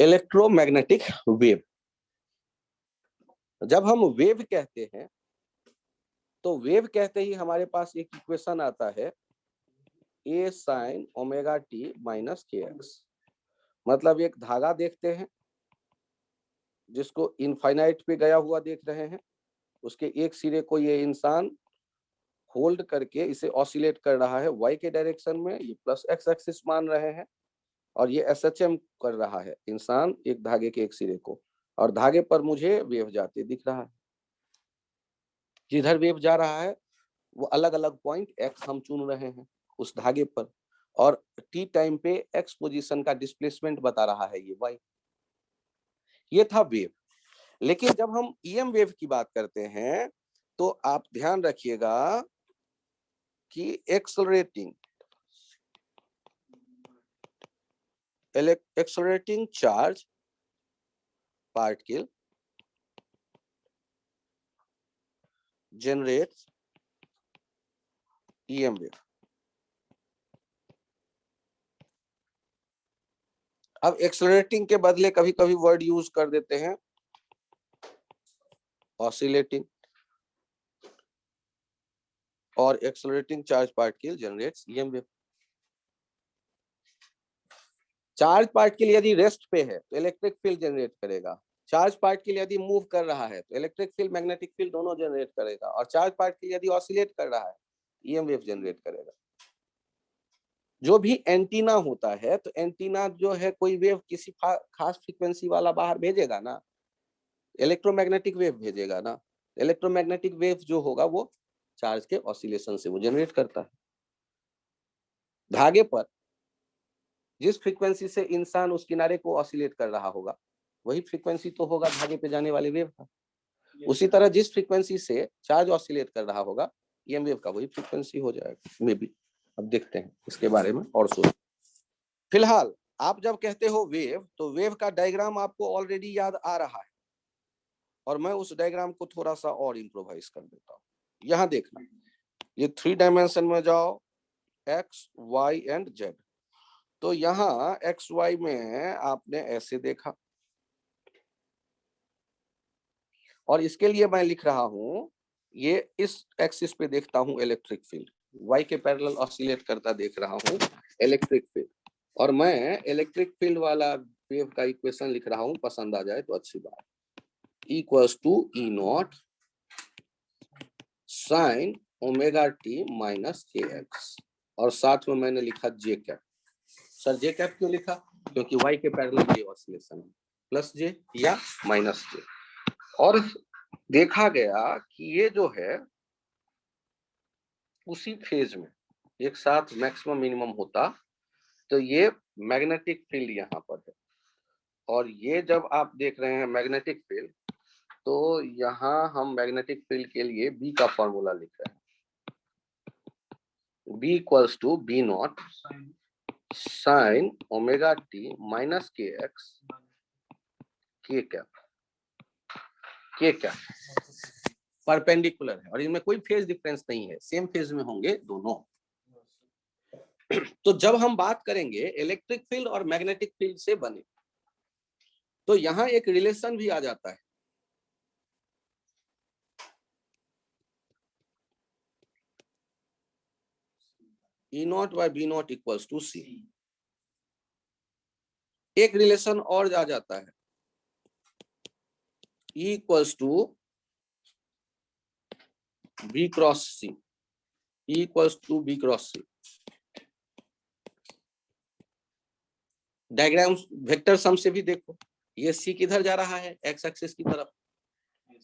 Electromagnetic wave. जब हम wave कहते हैं तो वेव कहते ही हमारे पास एक इक्वेशन आता है ए sign omega T minus K x. मतलब एक धागा देखते हैं जिसको इनफाइनाइट पे गया हुआ देख रहे हैं, उसके एक सिरे को ये इंसान होल्ड करके इसे ऑसिलेट कर रहा है वाई के डायरेक्शन में, ये प्लस एक्स एक्सिस मान रहे हैं, और ये एसएचएम कर रहा है इंसान एक धागे के एक सिरे को, और धागे पर मुझे वेव जाते दिख रहा है। जिधर वेव जा रहा है वो अलग अलग पॉइंट एक्स हम चुन रहे हैं उस धागे पर, और टी टाइम पे एक्स पोजीशन का डिस्प्लेसमेंट बता रहा है ये वाई। ये था वेव। लेकिन जब हम ईएम वेव की बात करते हैं तो आप ध्यान रखिएगा कि accelerating charge particle generates EM wave. अब एक्सेलरेटिंग के बदले कभी कभी वर्ड यूज कर देते हैं ऑसिलेटिंग, और accelerating charge particle generates EM wave. Charge particle यदि रेस्ट पे है तो इलेक्ट्रिक फील्ड जनरेट करेगा, चार्ज पार्टिकल यदि मूव कर रहा है तो इलेक्ट्रिक फील्ड मैग्नेटिक फील्ड दोनों जनरेट करेगा, और चार्ज पार्टिकल यदि ऑसिलेट कर रहा है ईएम वेव जनरेट करेगा। जो भी एंटीना होता है तो एंटीना जो है कोई वेव किसी खास फ्रीक्वेंसी वाला बाहर भेजेगा ना, इलेक्ट्रोमैग्नेटिक वेव भेजेगा ना। इलेक्ट्रोमैग्नेटिक वेव जो होगा वो चार्ज के ऑसिलेशन से वो जनरेट करता है। धागे पर जिस फ्रीक्वेंसी से इंसान उस किनारे को ऑसिलेट कर रहा होगा वही फ्रीक्वेंसी तो होगा धागे पे जाने वाले वेव का। उसी तरह जिस फ्रीक्वेंसी से चार्ज ऑसिलेट कर रहा होगा ईएम वेव का वही फ्रीक्वेंसी हो जाएगा मे बी। अब देखते हैं इसके बारे में और सोच। फिलहाल आप जब कहते हो वेव तो वेव का डायग्राम आपको ऑलरेडी याद आ रहा है, और मैं उस डायग्राम को थोड़ा सा और इम्प्रोवाइज कर देता हूँ। यहाँ देखना, ये 3 डायमेंशन में जाओ, एक्स वाई एंड जेड। तो यहाँ एक्स वाई में आपने ऐसे देखा, और इसके लिए मैं लिख रहा हूं ये इस एक्सिस पे देखता हूं इलेक्ट्रिक फील्ड, वाई के पैरेलल ऑसिलेट करता देख रहा हूं इलेक्ट्रिक फील्ड, और मैं इलेक्ट्रिक फील्ड वाला वेव का इक्वेशन लिख रहा हूं, पसंद आ जाए तो अच्छी बात। Equals to E not sine omega T minus K X, और साथ में मैंने लिखा J cap. Sir J cap क्यों लिखा? क्योंकि वाई के पैरेलल ये ऑसिलेशन है, प्लस जे या माइनस जे। और देखा गया कि ये जो है उसी फेज में एक साथ मैक्सिमम मिनिमम होता, तो ये मैग्नेटिक फील्ड यहाँ पर है, और ये जब आप देख रहे हैं मैग्नेटिक फील्ड, तो यहाँ हम मैग्नेटिक फील्ड के लिए बी का फॉर्मूला लिख रहे हैं, B equals to B not sine omega T minus K X K cap. K cap perpendicular है और इनमें कोई फेज डिफरेंस नहीं है, सेम फेज में होंगे दोनों। तो जब हम बात करेंगे इलेक्ट्रिक फील्ड और मैग्नेटिक फील्ड से बने, तो यहां एक रिलेशन भी आ जाता है। E not by B not equals to C. एक रिलेशन और आ जाता है, E equals to B cross C. E equals to B cross C. Diagram vector sum से भी देखो, ये सी किधर जा रहा है? एक्स एक्सिस की तरफ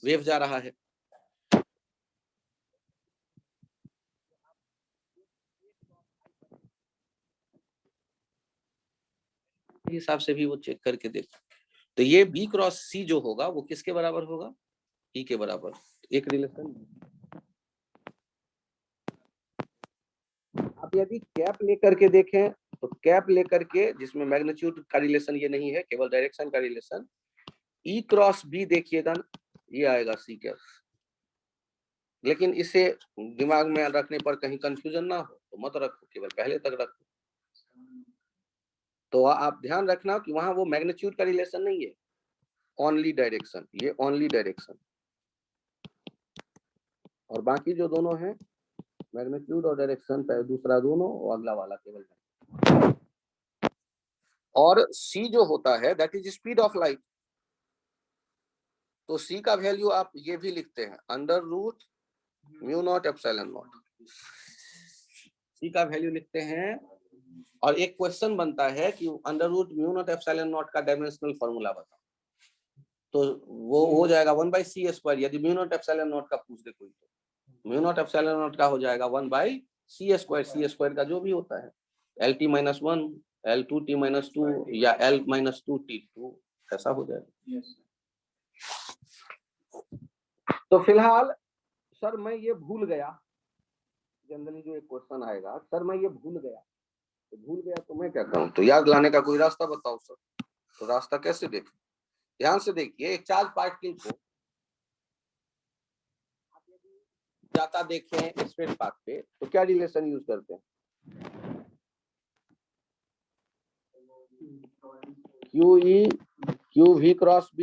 वेव जा रहा है। हिसाब से भी वो चेक करके देखो, तो ये बी क्रॉस सी जो होगा वो किसके बराबर होगा? ई के बराबर। एक रिलेशन। आप यदि कैप लेकर के देखें तो कैप लेकर के, जिसमें मैग्नीट्यूड का रिलेशन ये नहीं है, केवल डायरेक्शन का रिलेशन, ई क्रॉस बी देखिएगा ये आएगा सी कैप। लेकिन इसे दिमाग में रखने पर कहीं कंफ्यूजन ना हो तो मत रखो, केवल पहले तक रखो। तो आप ध्यान रखना कि वहां वो मैग्नीट्यूड का रिलेशन नहीं है, ओनली डायरेक्शन, ये ओनली डायरेक्शन, और बाकी जो दोनों हैं मैग्नीट्यूड और डायरेक्शन, दूसरा दोनों और अगला वाला केवल। और c जो होता है that is speed of light, तो c का वैल्यू आप ये भी लिखते हैं under root mu not epsilon not, c का वैल्यू लिखते हैं। और एक क्वेश्चन बनता है कि under root mu not epsilon not का डायमेंशनल फॉर्मूला बताओ, तो वो हो जाएगा 1/c²। यदि म्यू नॉट एप्सिलॉन नॉट का पूछ दे कोई तो म्यू नॉट एप्सिलॉन नॉट का हो जाएगा 1/c², c² का जो भी होता है LT-1, L2T-2 या L-2T2, ऐसा हो जाएगा। तो फिलहाल सर मैं ये भूल गया, जनरली जो एक क्वेश्चन आएगा, सर मैं ये भूल गया, तो मैं क्या करूं? तो याद लाने का कोई रास्ता बताओ सर। तो रास्ता कैसे देखें? ध्यान से देखिए, एक चार्ज पार्टिकल को जाता देखें स्ट्रेट पाथ पे, तो क्या रिलेशन यूज करते हैं? QV cross B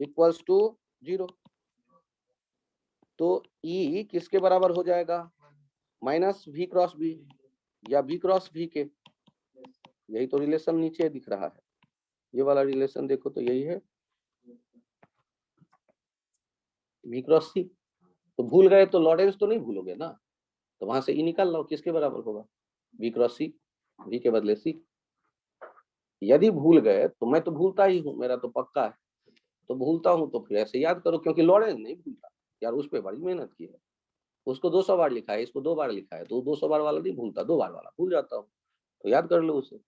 equals to 0। तो E किसके बराबर हो जाएगा? -V क्रॉस B या B क्रॉस V के। यही तो रिलेशन नीचे दिख रहा है, ये वाला रिलेशन देखो तो यही है, V क्रॉस C। तो भूल गए तो लॉरेंस तो नहीं भूलोगे ना, तो वहां से E निकाल लो, किसके बराबर होगा? V क्रॉस C, V के बदले C। यदि भूल गए तो मैं तो भूलता ही हूँ, मेरा तो पक्का है, तो भूलता हूँ तो फिर ऐसे याद करो, क्योंकि लॉरेंस नहीं भूलता यार, उस पर बड़ी मेहनत की है, उसको 200 बार लिखा है, इसको 2 बार लिखा है, तो 200 बार वाला नहीं भूलता, 2 बार वाला भूल जाता हूँ, तो याद कर लो उसे।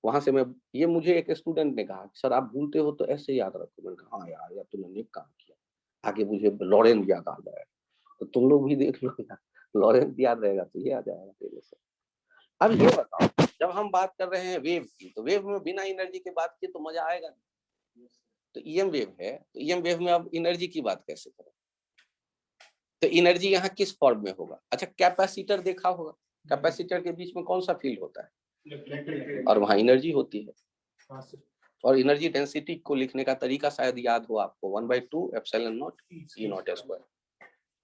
वहां से मैं, ये मुझे एक स्टूडेंट ने कहा सर आप भूलते हो तो ऐसे याद रखो, मैंने कहा हाँ यार तुमने नेक काम किया, आगे मुझे लॉरेंस याद आ जाएगा। तो तुम लोग भी देख लो यार, लॉरेंस याद रहेगा तो ये आ जाएगा तेरे से। अब ये बताओ, जब हम बात कर रहे हैं वेव की, तो वेव में बिना एनर्जी के बात की तो मजा आएगा नहीं। तो ईएम वेव है, तो ईएम वेव में अब एनर्जी की बात कैसे करें? तो एनर्जी यहाँ किस फॉर्म में होगा? अच्छा कैपेसिटर देखा होगा, कैपेसिटर के बीच में कौन सा फील्ड होता है, और वहां एनर्जी होती है। और एनर्जी डेंसिटी को लिखने का तरीका शायद याद हो आपको, 1/2 epsilon not E not square,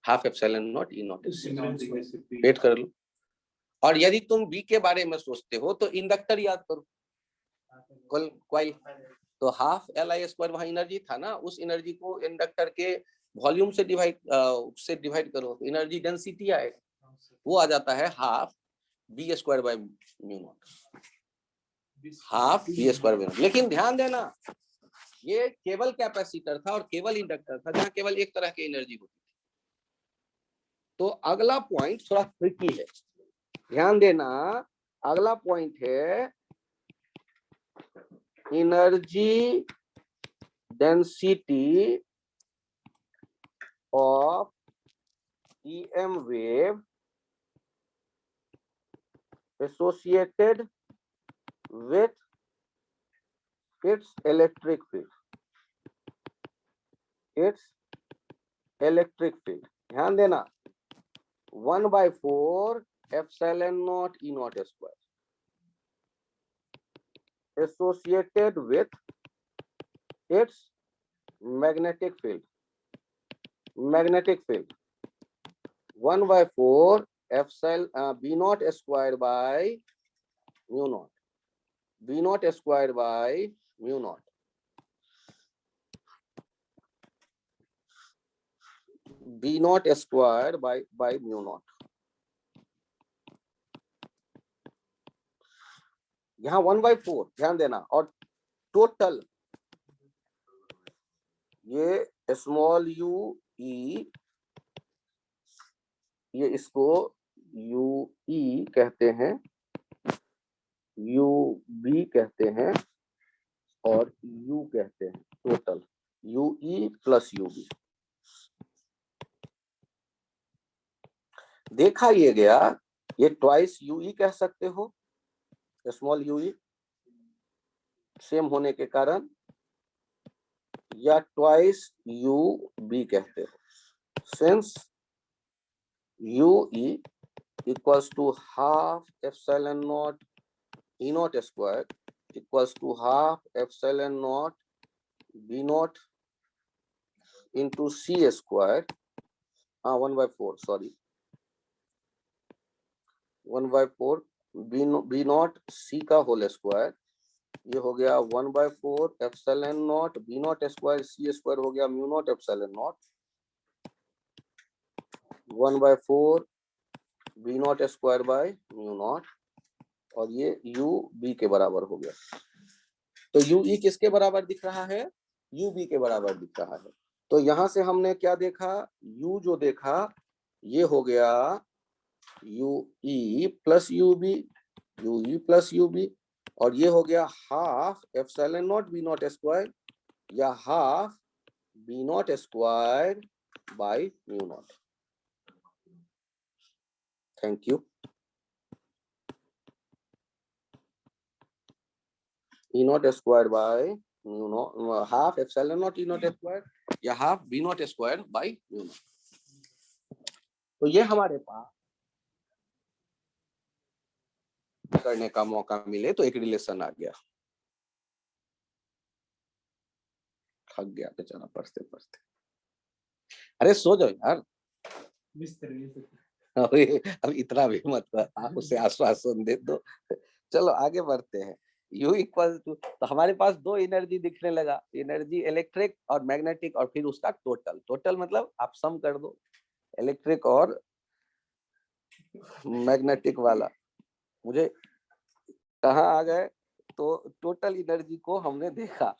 half epsilon not E not square, wait कर लो। और यदि तुम बी के बारे में सोचते हो तो इंडक्टर याद करो, कॉइल, तो हाफ LI² वहां एनर्जी था ना, उस एनर्जी को इंडक्टर के वॉल्यूम से डिवाइड करो, तो एनर्जी डेंसिटी आएगा, वो आ जाता है हाफ B²/μ0, हाफ B²/μ0। लेकिन ध्यान देना, ये केवल कैपेसिटर था और केवल इंडक्टर था जहां केवल एक तरह की एनर्जी होती थी। तो अगला पॉइंट थोड़ा ट्रिकी है, ध्यान देना, अगला पॉइंट है energy density of EM wave associated with its electric field, ध्यान देना, 1/4 epsilon not E not square associated with its magnetic field, 1/4 epsilon B not square by mu not, B not square by mu not, B not square by mu not. यहाँ 1/4 ध्यान देना, और total ये small u e, ये इसको u e कहते हैं, u b कहते हैं, और u कहते हैं, total u e plus u b। देखा ये गया, ये ट्वाइस u e कह सकते हो, स्मॉल u e सेम होने के कारण, या ट्वाइस u b कहते हो, since u e equals to half epsilon not E not square equals to half epsilon not B not into C square, हाँ 1/4 सॉरी 1/4 बी नॉट सी का whole square, ये हो गया 1/4 epsilon not B not square, C square हो गया mu not epsilon not 1/4 B not square by mu not, और ये you B के बराबर हो गया। तो यू ई किसके बराबर दिख रहा है? यू बी के बराबर दिख रहा है। तो यहां से हमने क्या देखा? यू जो देखा ये हो गया U E plus U B, U E plus U B, और ये हो गया half epsilon not B not square या half B not square by mu not. Thank you. E not square by mu not, half epsilon not E not square या half B not square by mu not. तो ये हमारे पास करने का मौका मिले तो एक रिलेशन आ गया। थक गया बेचारा पढ़ते पढ़ते। अरे सो जाओ यार, अब इतना भी मत आप उसे आश्वासन दे दो। चलो आगे बढ़ते हैं। U इक्वल टू, तो हमारे पास दो एनर्जी दिखने लगा, एनर्जी इलेक्ट्रिक और मैग्नेटिक, और फिर उसका टोटल। टोटल मतलब आप सम कर दो इलेक्ट्रिक और मैग्नेटिक वाला। मुझे कहाँ आ गए? तो टोटल एनर्जी को हमने देखा।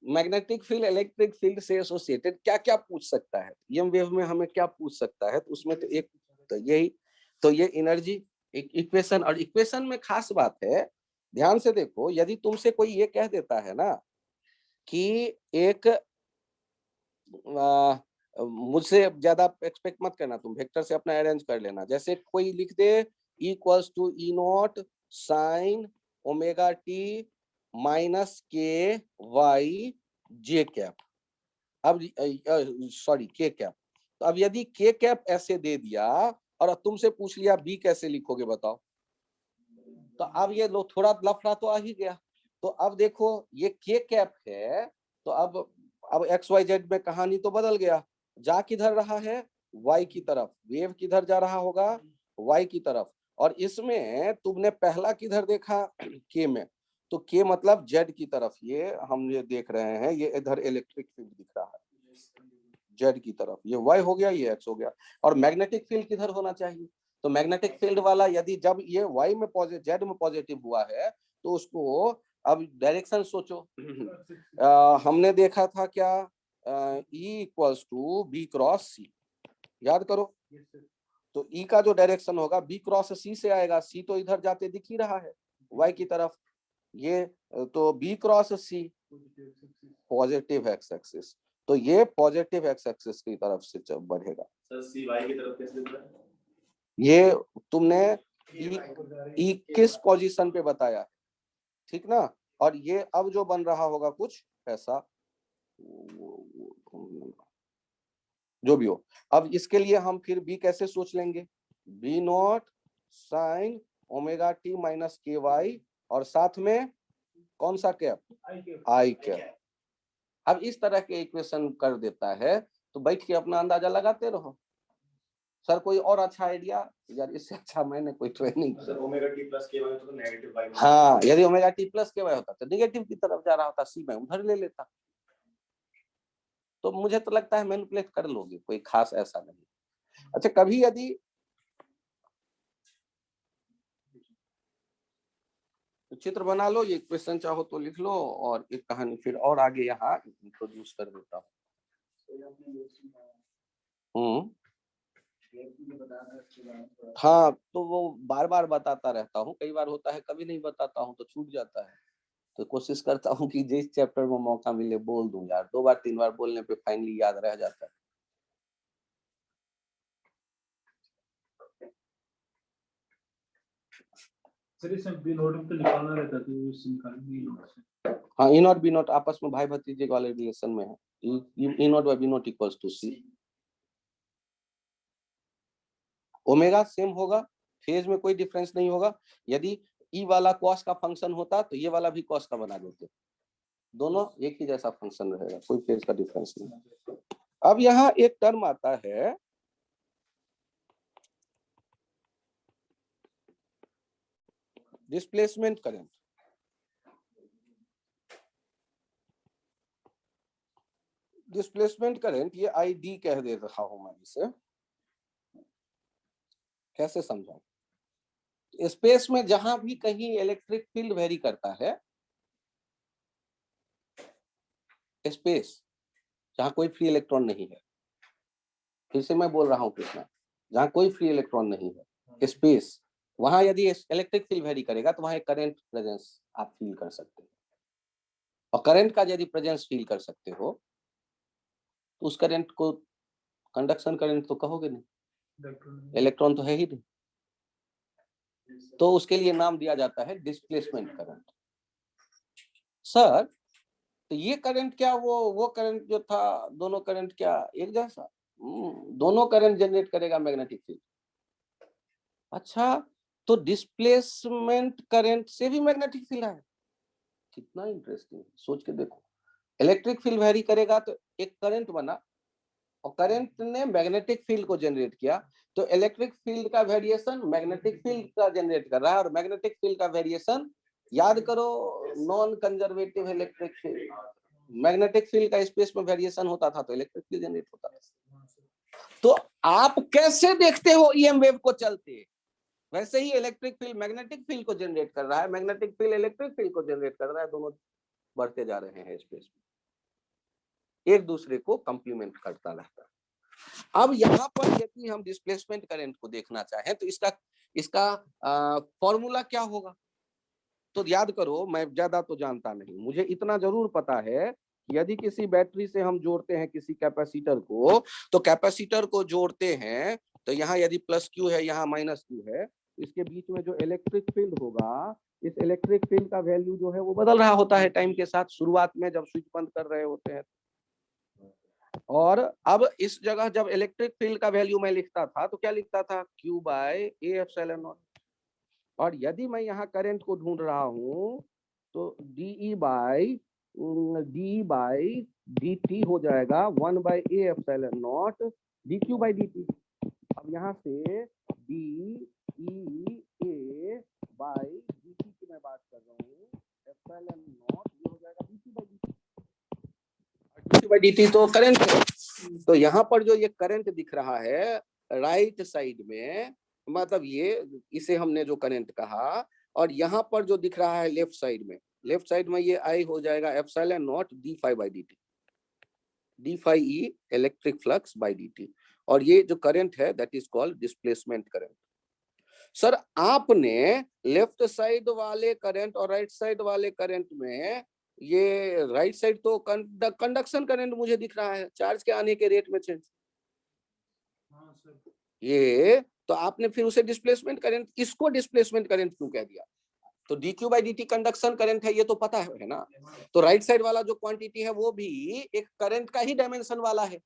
मैग्नेटिक फील्ड इलेक्ट्रिक फील्ड से एसोसिएटेड क्या क्या पूछ सकता है, एम वेव में हमें क्या पूछ सकता है? तो उसमें तो एक तो यही, तो ये एनर्जी एक इक्वेशन, और इक्वेशन में खास बात है, ध्यान से देखो, यदि तुमसे कोई ये कह देता है ना कि एक मुझसे ज्यादा एक्सपेक्ट मत करना, तुम वेक्टर से अपना अरेंज कर लेना। जैसे कोई लिख दे equals to E not sine omega T minus K Y J cap, अब सॉरी के कैप। तो अब यदि के कैप ऐसे दे दिया और अब तुमसे पूछ लिया बी कैसे लिखोगे बताओ, तो अब ये लो थोड़ा लफड़ा तो आ ही गया। तो अब देखो ये के कैप है, तो अब एक्स वाई जेड में कहानी तो बदल गया। जा किधर रहा है? वाई की तरफ। वेव किधर जा रहा होगा? वाई की तरफ। और इसमें तुमने पहला किधर देखा? के में। तो के मतलब जेड की तरफ, ये हम ये देख रहे हैं, ये इधर इलेक्ट्रिक फील्ड दिख रहा है जेड की तरफ, ये वाई हो गया, ये एक्स हो गया। और मैग्नेटिक फील्ड किधर होना चाहिए? तो मैग्नेटिक फील्ड वाला यदि जब ये वाई में पॉजिटिव, जेड में पॉजिटिव हुआ है, तो उसको अब डायरेक्शन सोचो। हमने देखा था क्या? E equals to B cross C, याद करो। तो ई का जो डायरेक्शन होगा बी क्रॉस सी से आएगा, सी तो इधर जाते दिख ही रहा है वाई की तरफ, ये तो बी क्रॉस सी पॉजिटिव एक्स एक्सिस, तो ये पॉजिटिव एक्स एक्सिस की तरफ से जब बढ़ेगा। सर सी वाई की तरफ कैसे दिख रहा है? ये तुमने ई किस पोजीशन पे बताया, ठीक ना? और ये अब जो बन रहा होगा कुछ ऐसा, जो भी हो। अब इसके लिए हम फिर बी कैसे सोच लेंगे? B not sine omega T minus K Y, और साथ में कौन सा कैप? आई कैप। अब इस तरह के इक्वेशन कर देता है तो बैठ के अपना अंदाजा लगाते रहो। सर कोई और अच्छा आइडिया? यार इससे अच्छा मैंने कोई training. Sir omega T plus के वाई होता तो नेगेटिव वाई। हाँ, यदि ओमेगा टी प्लस के वाई होता तो नेगेटिव की तरफ जा रहा होता, सी में उधर ले लेता। तो मुझे तो लगता है मैनिपुलेट कर लोगे, कोई खास ऐसा नहीं। अच्छा कभी यदि चित्र बना लो, ये क्वेश्चन चाहो तो लिख लो, और एक कहानी फिर और आगे यहाँ इंट्रोड्यूस कर देता हूँ। हाँ तो वो बार बार बताता रहता हूँ, कई बार होता है कभी नहीं बताता हूँ तो छूट जाता है। तो कोशिश करता हूँ कि जिस चैप्टर में मौका मिले बोल दूं यार, 2 बार 3 बार बोलने पे फाइनली याद रह जाता है। सर इसमें बी नोट तो निकालना रहता तो इससे निकालेंगे। हाँ ई नॉट बी नॉट आपस में भाई भतीजे वाले रिलेशन में है। E not by B not equals to C. Omega same होगा, फेज में कोई डिफरेंस नहीं होगा। यदि ई वाला कॉस का फंक्शन होता तो ये वाला भी कॉस का बना देते, दोनों एक ही जैसा फंक्शन रहेगा, कोई फेज का डिफरेंस नहीं। अब यहाँ एक टर्म आता है डिस्प्लेसमेंट करंट। डिस्प्लेसमेंट करंट ये आई डी कह दे रहा हूं मैं इसे, कैसे समझाऊं? स्पेस में जहां भी कहीं इलेक्ट्रिक फील्ड वेरी करता है, स्पेस जहां कोई फ्री इलेक्ट्रॉन नहीं है, फिर से मैं बोल रहा हूं कृष्णा, जहां कोई फ्री इलेक्ट्रॉन नहीं है, स्पेस, वहां यदि इलेक्ट्रिक फील्ड वेरी करेगा तो वहां एक करंट प्रेजेंस आप फील कर सकते हो, और करंट का यदि प्रेजेंस फील कर सकते हो तो उस करंट को कंडक्शन करंट तो कहोगे नहीं, इलेक्ट्रॉन तो है ही नहीं, तो उसके लिए नाम दिया जाता है डिस्प्लेसमेंट करंट। सर तो ये करंट क्या वो करंट जो था, दोनों करंट क्या एक जैसा? दोनों करंट जनरेट करेगा मैग्नेटिक फील्ड। अच्छा, तो डिस्प्लेसमेंट करंट से भी मैग्नेटिक फील्ड है, कितना इंटरेस्टिंग, सोच के देखो। इलेक्ट्रिक फील्ड वेरी करेगा तो एक करंट बना, और करंट ने मैग्नेटिक फील्ड को जनरेट किया, तो इलेक्ट्रिक फील्ड का वेरिएशन मैग्नेटिक फील्ड का जनरेट कर रहा है, और मैग्नेटिक फील्ड का वेरिएशन, याद करो, non conservative electric field, magnetic field का स्पेस में वेरिएशन होता था तो इलेक्ट्रिक फील्ड जनरेट होता था। तो आप कैसे देखते हो ईएम वेव को चलते, वैसे ही इलेक्ट्रिक फील्ड मैग्नेटिक फील्ड को जनरेट कर रहा है, मैग्नेटिक फील्ड इलेक्ट्रिक फील्ड को जनरेट कर रहा है, दोनों बढ़ते जा रहे हैं स्पेस में, एक दूसरे को कंप्लीमेंट करता रहता है। अब यहाँ पर यदि हम डिस्प्लेसमेंट करंट को देखना चाहें तो इसका फॉर्मूला क्या होगा? तो याद करो, मैं ज्यादा तो जानता नहीं, मुझे इतना जरूर पता है कि यदि किसी बैटरी से हम जोड़ते हैं किसी कैपेसिटर को, तो कैपेसिटर को जोड़ते हैं तो यहाँ यदि प्लस क्यू है, यहाँ माइनस क्यू है, इसके बीच में जो इलेक्ट्रिक फील्ड होगा, इस इलेक्ट्रिक फील्ड का वैल्यू जो है वो बदल रहा होता है टाइम के साथ, शुरुआत में जब स्विच बंद कर रहे होते हैं। और अब इस जगह जब इलेक्ट्रिक फील्ड का वैल्यू मैं लिखता था तो क्या लिखता था, Q by A epsilon not. और यदि मैं यहाँ करंट को ढूंढ रहा हूँ तो डी बाई डी टी हो जाएगा 1 by A epsilon not D Q by D T. अब यहाँ से D E A by D T की मैं बात कर रहा हूँ, एप्सिलॉन नॉट ये हो जाएगा D T by D T, D T by D T तो करंट है। तो यहाँ पर जो ये करंट दिख रहा है राइट साइड में, मतलब ये इसे हमने जो करंट कहा, और यहाँ पर जो दिख रहा है लेफ्ट साइड में ये आई हो जाएगा epsilon not D phi by D T, D phi E electric flux by D T, और ये जो करंट है that is called displacement current. Sir आपने लेफ्ट साइड वाले करंट और राइट साइड वाले करंट में, ये राइट साइड तो कंडक्शन करंट मुझे दिख रहा है, चार्ज के आने के रेट में चेंज, ये तो आपने फिर उसे डिस्प्लेसमेंट करंट, इसको डिस्प्लेसमेंट करंट क्यों कह दिया? तो D Q by D T conduction current है, ये तो पता है ना। तो राइट साइड वाला जो क्वांटिटी है वो भी एक करंट का ही डायमेंशन वाला है।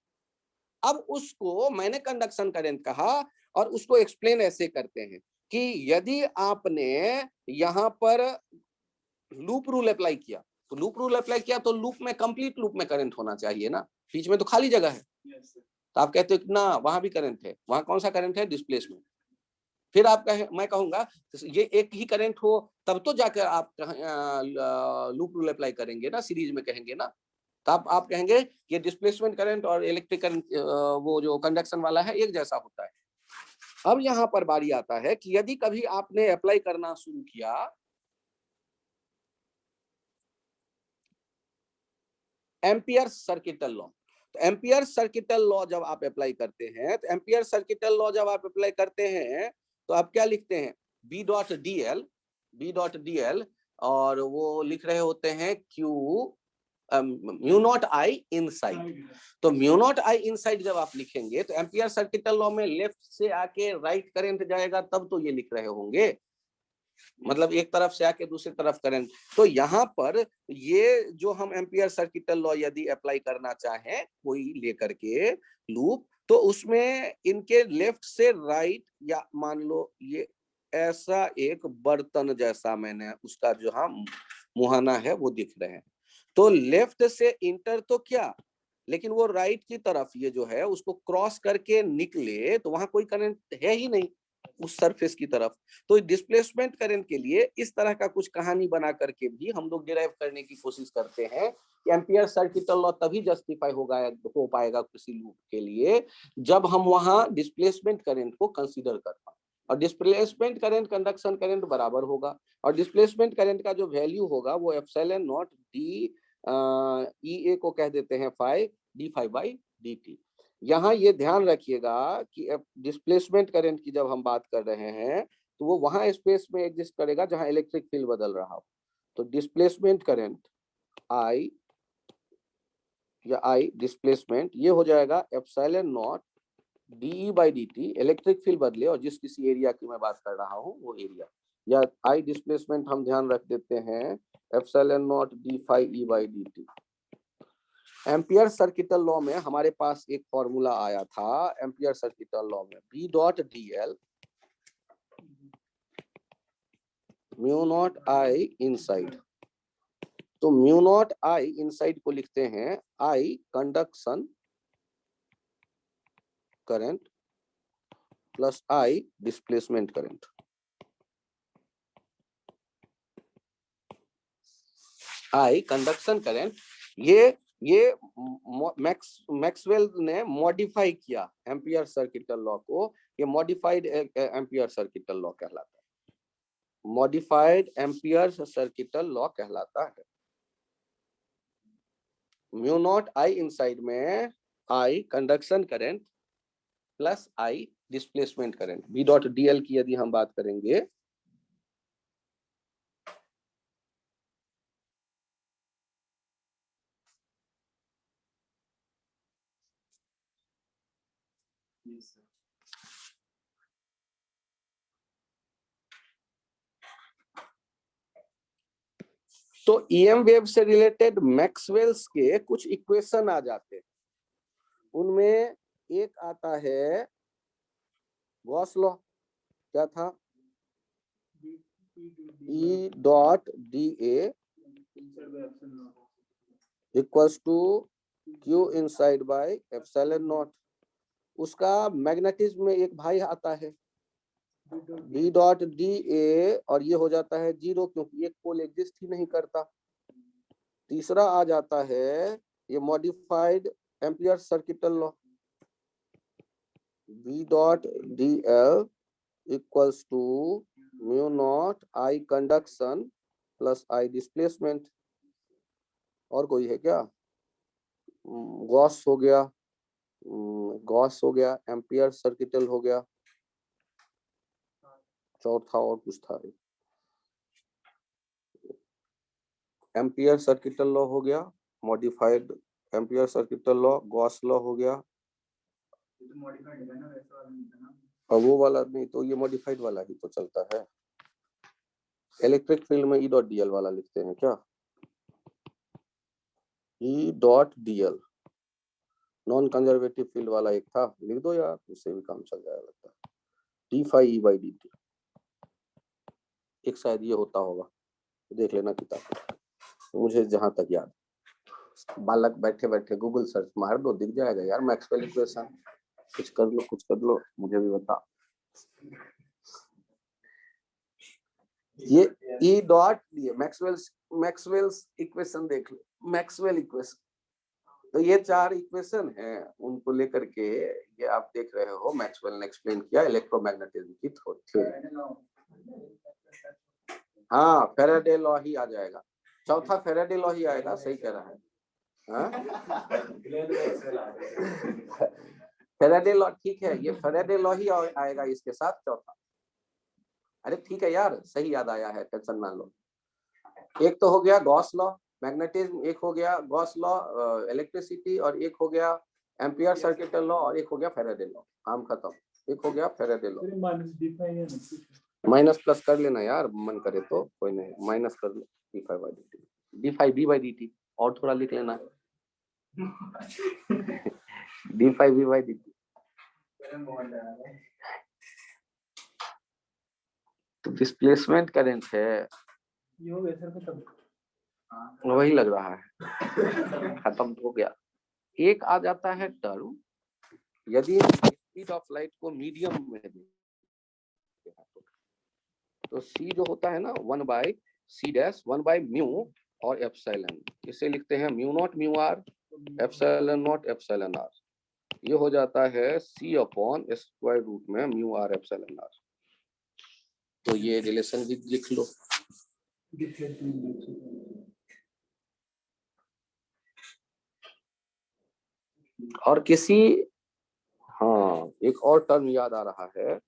अब उसको मैंने कंडक्शन करंट कहा, और उसको एक्सप्लेन ऐसे करते हैं कि यदि आपने यहाँ पर लूप रूल अप्लाई किया, तो लूप रूल अप्लाई किया तो लूप में कंप्लीट लूप में करंट होना चाहिए ना, बीच में तो खाली जगह है। तो आप कहते हो ना वहां भी करंट है, वहां कौन सा करंट है? डिस्प्लेसमेंट। फिर आप मैं कहूंगा ये एक ही करंट हो तब तो जाकर आप लूप रूल अप्लाई करेंगे ना, सीरीज में कहेंगे ना, तो आप कहेंगे ये डिस्प्लेसमेंट करंट और इलेक्ट्रिक करंट वो जो कंडक्शन वाला है एक जैसा होता है। अब यहाँ पर बारी आता है कि यदि कभी आपने अप्लाई करना शुरू किया एम्पियर सर्किटल लॉ, तो एम्पियर सर्किटल लॉ जब आप अप्लाई करते हैं, तो एम्पियर सर्किटल लॉ जब आप अप्लाई करते हैं तो आप क्या लिखते हैं, बी डॉट डी एल, और वो लिख रहे होते हैं Q mu not I inside. तो म्यू नॉट आई इनसाइड जब आप लिखेंगे तो एम्पियर सर्किटल लॉ में लेफ्ट से आके राइट करंट जाएगा, तब तो ये लिख रहे होंगे, मतलब एक तरफ से आके दूसरी तरफ करंट। तो यहाँ पर ये जो हम एम्पियर सर्किटल लॉ यदि अप्लाई करना चाहें कोई लेकर के लूप, तो उसमें इनके लेफ्ट से राइट, या मान लो ये ऐसा एक बर्तन जैसा मैंने उसका जो हम मुहाना है वो दिख रहे हैं। तो लेफ्ट से इंटर तो क्या, लेकिन वो राइट की तरफ ये जो है उसको क्रॉस करके निकले तो वहां कोई करंट है ही नहीं उस सरफेस की तरफ। तो डिस्प्लेसमेंट करंट के लिए इस तरह का कुछ कहानी बना करके भी हम लोग डिराइव करने की कोशिश करते हैं कि एम्पियर सर्किटल लॉ तभी जस्टिफाई हो पाएगा किसी लूप के लिए जब हम वहां डिस्प्लेसमेंट करंट को कंसीडर कर पाए। और डिस्प्लेसमेंट करंट कंडक्शन करंट बराबर होगा, और डिस्प्लेसमेंट करंट का जो वैल्यू होगा वो epsilon not D E A को कह देते हैं phi D phi by D T. यहाँ ये ध्यान रखिएगा कि डिस्प्लेसमेंट करंट की जब हम बात कर रहे हैं तो वो वहां स्पेस में एग्जिस्ट करेगा जहां इलेक्ट्रिक फील्ड बदल रहा हो। तो डिस्प्लेसमेंट करंट आई या आई डिस्प्लेसमेंट ये हो जाएगा epsilon not D by D T, electric field बदले और जिस किसी एरिया की मैं बात कर रहा हूँ वो एरिया, या आई डिस्प्लेसमेंट हम ध्यान रख देते हैं epsilon not D phi E by D T. Ampere circuital law में हमारे पास एक फॉर्मूला आया था, एम्पियर सर्किटल लॉ में B dot D L mu not I inside. तो म्यू नॉट आई इनसाइड को लिखते हैं I conduction current plus I displacement current. I conduction current ये मैक्सवेल ने मॉडिफाई किया एम्पियर सर्किटल लॉ को, ये मॉडिफाइड एम्पियर सर्किटल लॉ कहलाता है, मॉडिफाइड एम्पियर सर्किटल लॉ कहलाता है। म्यू नॉट आई इनसाइड में I conduction current plus I displacement current. B dot D L की यदि हम बात करेंगे तो ईएम वेव से रिलेटेड मैक्सवेल्स के कुछ इक्वेशन आ जाते हैं। उनमें एक आता है गॉस लॉ, क्या था, E dot D A equals to Q inside by epsilon not. उसका मैग्नेटिज्म में एक भाई आता है बी डॉट डी ए, और ये हो जाता है जीरो क्योंकि एक पोल एग्जिस्ट ही नहीं करता। तीसरा आ जाता है ये modified Ampere circuital law B dot D L equals to mu not I conduction plus I displacement. और कोई है क्या, गॉस हो गया, गॉस हो गया, एम्पियर सर्किटल हो गया, चौथा और कुछ था, एम्पियर सर्किटल लॉ हो गया, modified Ampere circuital law, Gauss law हो गया, और वो वाला नहीं तो ये मॉडिफाइड वाला ही तो चलता है। इलेक्ट्रिक फील्ड में ई डॉट डी एल वाला लिखते हैं क्या, ई dot D L non conservative field वाला एक था, लिख दो यार, उससे भी काम चल जाएगा लगता है, D phi E by D T. एक शायद ये होता होगा, देख लेना किताब, मुझे जहां तक याद, बालक बैठे बैठे गूगल सर्च मार दो दिख जाएगा यार, मैक्सवेल इक्वेशन, कुछ कर लो मुझे भी बता। ये ई डॉट ये मैक्सवेल्स इक्वेशन देख लो, मैक्सवेल इक्वेशन। तो ये चार इक्वेशन हैं, उनको लेकर के ये आप देख रहे हो मैक्सवेल ने एक्सप्लेन किया इलेक्ट्रोमैग्नेटिज्म की थ्योरी। हाँ फैराडे लॉ ही आ जाएगा, चौथा फैराडे लॉ ही आएगा, सही कह रहा है। फैराडे लॉ ठीक है, ये फैराडे लॉ ही आएगा इसके साथ चौथा। अरे ठीक है यार, सही याद आया है, टेंशन ना लो। एक तो हो गया गॉस लॉ मैग्नेटिज्म, एक हो गया गॉस लॉ इलेक्ट्रिसिटी, और एक हो गया एम्पियर सर्किटल लॉ, और एक हो गया फैराडे लॉ, काम खत्म। एक हो गया फैराडे लॉ, माइनस प्लस कर लेना यार, मन करे तो, कोई नहीं माइनस कर लो, D phi by D T, D phi B by D T, और थोड़ा लिख लेना D phi B by D T. तो डिस्प्लेसमेंट करंट है, ये हो गया सर खत्म। वही लग रहा है खत्म हो गया। एक आ जाता है टर्म, यदि स्पीड ऑफ लाइट को मीडियम में दें तो सी जो होता है ना 1/c'(1/μ और एप्सिलॉन, इसे लिखते हैं mu not mu R epsilon not epsilon R. ये हो जाता है c/√√ में म्यू आर एप्सिलॉन आर। तो ये रिलेशन भी लिख लो। और किसी, हाँ एक और टर्म याद आ रहा है,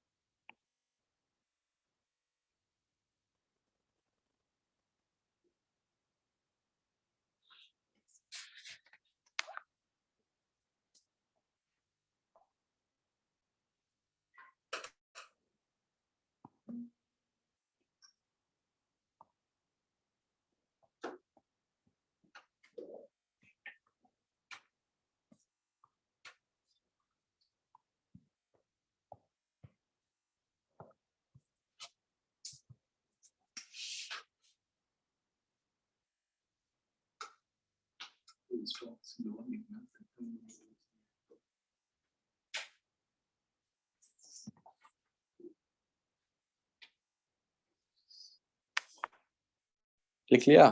लिख लिया।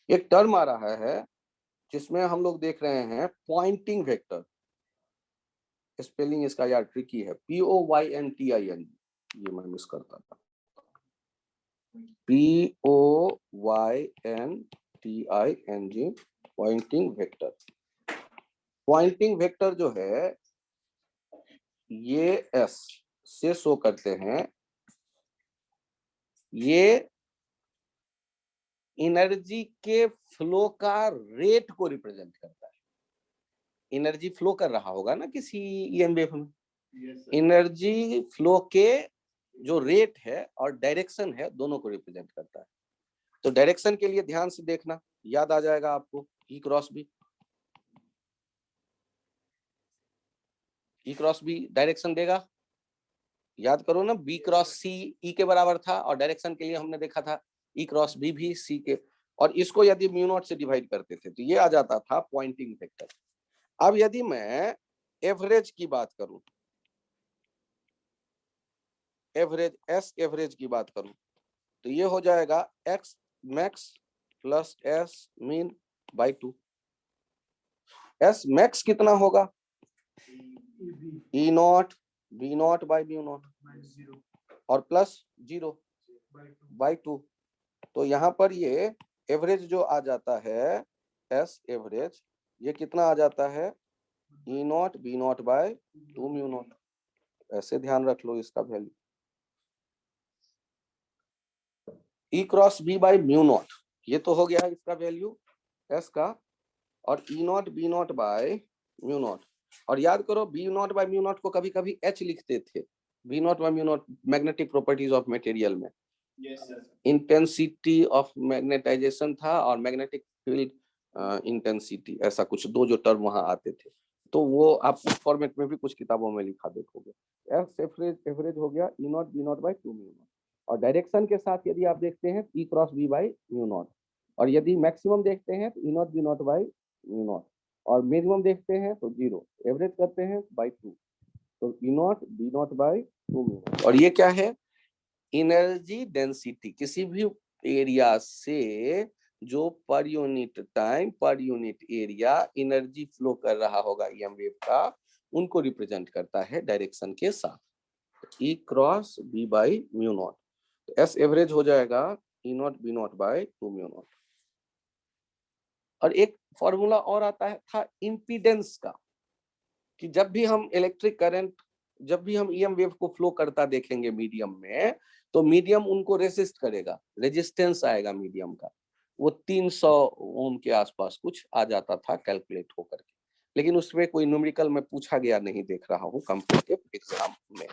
एक टर्म आ रहा है जिसमें हम लोग देख रहे हैं पॉइंटिंग वेक्टर, स्पेलिंग इसका यार ट्रिकी है, POYNTING, ये मैं मिस करता था, POYNTING Poynting vector. Poynting vector जो है ये S से शो करते हैं, ये एनर्जी के फ्लो का रेट को रिप्रेजेंट करता है। एनर्जी फ्लो कर रहा होगा ना किसी ईएम वेव में, एनर्जी फ्लो के जो रेट है और डायरेक्शन है दोनों को रिप्रेजेंट करता है। तो डायरेक्शन के लिए ध्यान से देखना, याद आ जाएगा आपको E cross B। E cross B direction देगा, याद करो ना, B क्रॉस C E के बराबर था और डायरेक्शन के लिए हमने देखा था E क्रॉस B भी C के, और इसको यदि म्यू नॉट से डिवाइड करते थे तो ये आ जाता था पॉइंटिंग वेक्टर। अब यदि मैं एवरेज की बात करूं, एवरेज S एवरेज की बात करूं तो ये हो जाएगा X max plus S mean by 2। S max कितना होगा, E not B not by mu not और प्लस 0 बाई 2। तो यहाँ पर ये एवरेज जो आ जाता है S एवरेज, ये कितना आ जाता है E not B not by 2 mu not. ऐसे ध्यान रख लो इसका वैल्यू, E cross B by mu not, ये तो हो गया इसका वैल्यू S का, और E not B not bye mu not. और याद करो B not bye mu not को कभी कभी H लिखते थे, B not bye mu not magnetic properties of material में इंटेंसिटी ऑफ मैग्नेटाइजेशन था और मैग्नेटिक फील्ड इंटेंसिटी, ऐसा कुछ दो जो टर्म वहां आते थे, तो वो आप उस फॉर्मेट में भी कुछ किताबों में लिखा देखोगे। S एवरेज हो गया E not B not by 2 mu not, और डायरेक्शन के साथ यदि आप देखते हैं E cross B by mu not, और यदि मैक्सिमम देखते हैं तो E not B not by mu not, और मिनिमम देखते हैं तो 0, एवरेज करते हैं बाई 2, तो E not B not by 2 mu not. और ये क्या है, एनर्जी डेंसिटी, किसी भी एरिया से जो per unit time per unit area energy flow कर रहा होगा ईएम वेव का, उनको रिप्रेजेंट करता है डायरेक्शन के साथ। E cross B by mu not, तो S एवरेज हो जाएगा E not B not by 2 mu not. और एक फॉर्मूला और आता है था इम्पीडेंस का, कि जब भी हम इलेक्ट्रिक करंट, जब भी हम ईएम वेव को फ्लो करता देखेंगे मीडियम में, तो मीडियम उनको रेसिस्ट करेगा, रेजिस्टेंस आएगा मीडियम का, वो 300 ओम के आसपास कुछ आ जाता था कैलकुलेट होकर के, लेकिन उसमें कोई न्यूमेरिकल में पूछा गया नहीं देख रहा हूँ कॉम्पिटिटिव एग्जाम में।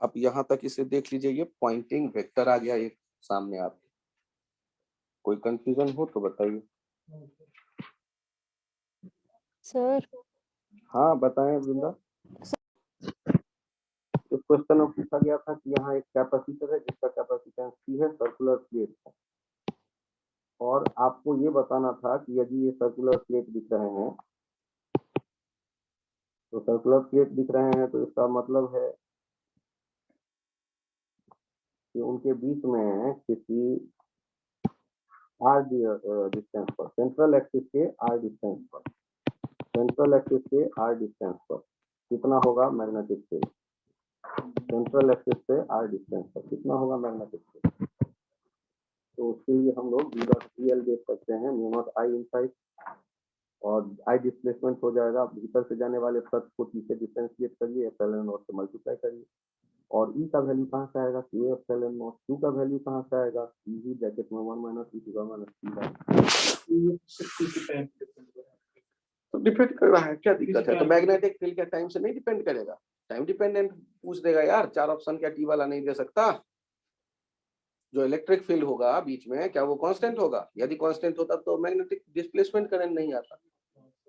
अब यहाँ तक इसे देख लीजिए, ये पॉइंटिंग वेक्टर आ गया एक सामने आपके, कोई कंफ्यूजन हो तो बताइए। सर हाँ बताएं वृंदा। क्वेश्चन में पूछा गया था कि यहाँ एक कैपेसिटर है जिसका कैपेसिटेंस C है, सर्कुलर प्लेट है, और आपको ये बताना था कि यदि ये सर्कुलर प्लेट दिख रहे हैं, तो सर्कुलर प्लेट दिख रहे हैं तो इसका मतलब है कि उनके बीच में किसी r डिस्टेंस पर, सेंट्रल एक्सिस के r डिस्टेंस पर, सेंट्रल एक्सिस के r डिस्टेंस पर कितना होगा मैग्नेटिक फील्ड, सेंट्रल एक्सिस से r डिस्टेंस पर कितना होगा मैग्नेटिक फील्ड। तो उसके लिए हम लोग B.PL देख सकते हैं, म्यू नॉट I इनसाइड, और I डिस्प्लेसमेंट हो जाएगा, भीतर से जाने वाले फ्लक्स को T से डिफरेंशिएट करिए, एप्सिलॉन नॉट से मल्टीप्लाई करिए, और E का वैल्यू कहाँ से आएगा, Q एप्सिलॉन नॉट, Q का वैल्यू कहाँ से आएगा, E ब्रैकेट में 1 minus E to the minus T। तो डिपेंड कर रहा है, क्या दिक्कत है? तो मैग्नेटिक फील्ड के टाइम से नहीं डिपेंड करेगा, टाइम डिपेंडेंट पूछ देगा यार, 4 ऑप्शन क्या टी वाला नहीं दे सकता? जो इलेक्ट्रिक फील्ड होगा बीच में, क्या वो कांस्टेंट होगा? यदि कांस्टेंट होता तो मैग्नेटिक डिस्प्लेसमेंट करंट नहीं आता,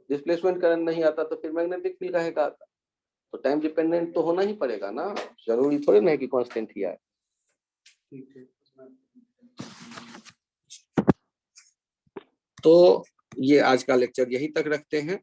डिस्प्लेसमेंट करंट नहीं आता तो फिर मैग्नेटिक फील्ड काहे का आता? तो टाइम डिपेंडेंट तो होना ही पड़ेगा ना, जरूरी थोड़ी ना है कि कांस्टेंट ही आए। तो ये आज का लेक्चर यहीं तक रखते हैं।